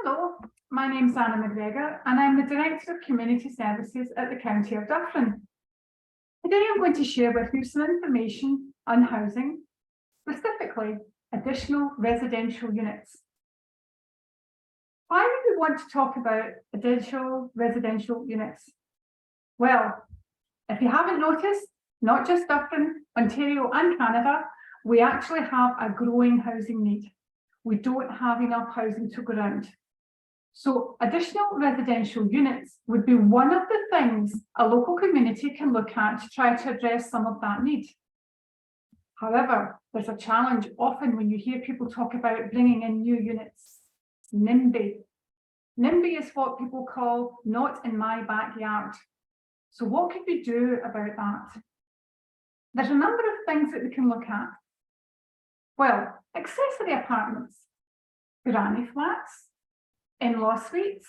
Hello, my name's Anna McGregor and I'm the Director of Community Services at the County of Dufferin. Today I'm going to share with you some information on housing, specifically additional residential units. Why would we want to talk about additional residential units? Well, if you haven't noticed, not just Dufferin, Ontario and Canada, we actually have a growing housing need. We don't have enough housing to go around. So additional residential units would be one of the things a local community can look at to try to address some of that need. However, there's a challenge often when you hear people talk about bringing in new units. NIMBY. NIMBY is what people call not in my backyard. So what could we do about that? There's a number of things that we can look at. Well, accessory apartments, granny flats, in-law suites,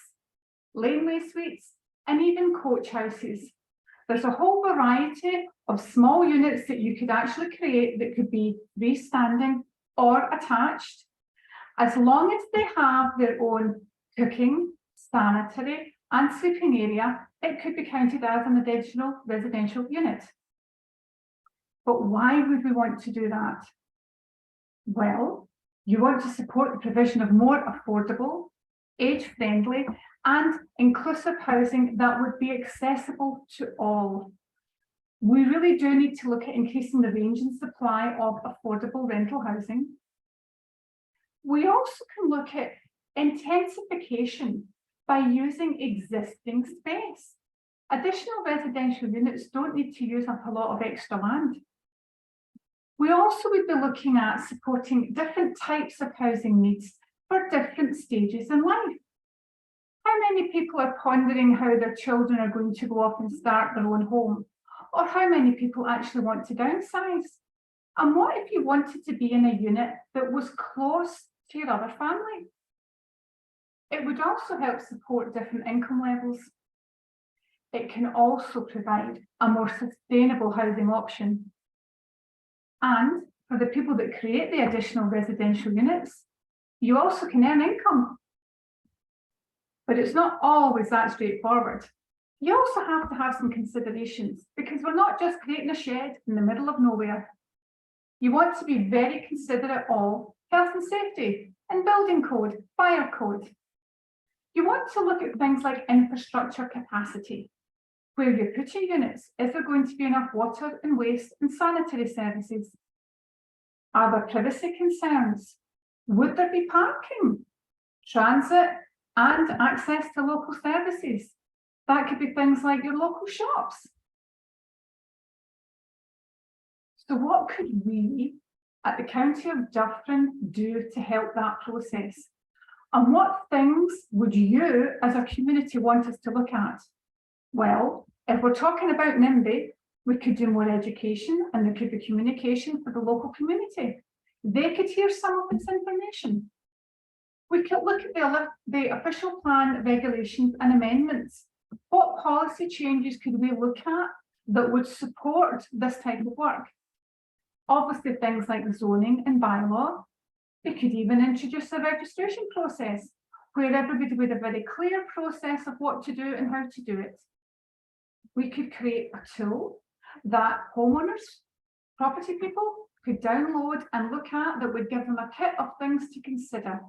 laneway suites, and even coach houses. There's a whole variety of small units that you could actually create that could be freestanding or attached, as long as they have their own cooking, sanitary, and sleeping area. It could be counted as an additional residential unit. But why would we want to do that? Well, you want to support the provision of more affordable, age-friendly and inclusive housing that would be accessible to all. We really do need to look at increasing the range and supply of affordable rental housing. We also can look at intensification by using existing space. Additional residential units don't need to use up a lot of extra land. We also would be looking at supporting different types of housing needs for different stages in life. How many people are pondering how their children are going to go off and start their own home? Or how many people actually want to downsize? And what if you wanted to be in a unit that was close to your other family? It would also help support different income levels. It can also provide a more sustainable housing option. And for the people that create the additional residential units, you also can earn income. But it's not always that straightforward. You also have to have some considerations, because we're not just creating a shed in the middle of nowhere. You want to be very considerate of health and safety and building code, fire code. You want to look at things like infrastructure capacity. Where you're putting units, is there going to be enough water and waste and sanitary services? Are there privacy concerns? Would there be parking, transit, and access to local services? That could be things like your local shops. So what could we at the County of Dufferin do to help that process? And what things would you as a community want us to look at? Well, if we're talking about NIMBY, we could do more education and there could be communication for the local community. They could hear some of this information. We could look at the official plan regulations and amendments. What policy changes could we look at that would support this type of work? Obviously, things like the zoning and bylaw. We could even introduce a registration process where everybody would have a very clear process of what to do and how to do it. We could create a tool that homeowners, property people could download and look at that would give them a kit of things to consider.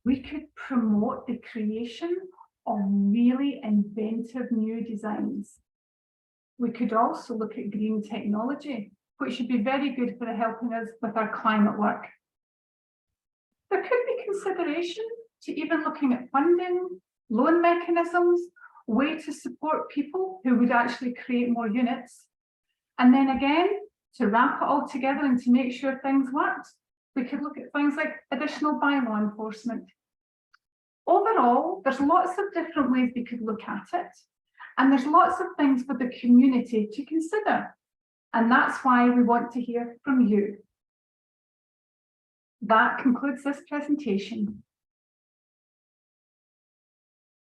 We could promote the creation of really inventive new designs. We could also look at green technology, which should be very good for helping us with our climate work. There could be consideration to even looking at funding, loan mechanisms, way to support people who would actually create more units. And then again, to wrap it all together and to make sure things worked, we could look at things like additional bylaw enforcement. Overall, there's lots of different ways we could look at it. And there's lots of things for the community to consider. And that's why we want to hear from you. That concludes this presentation.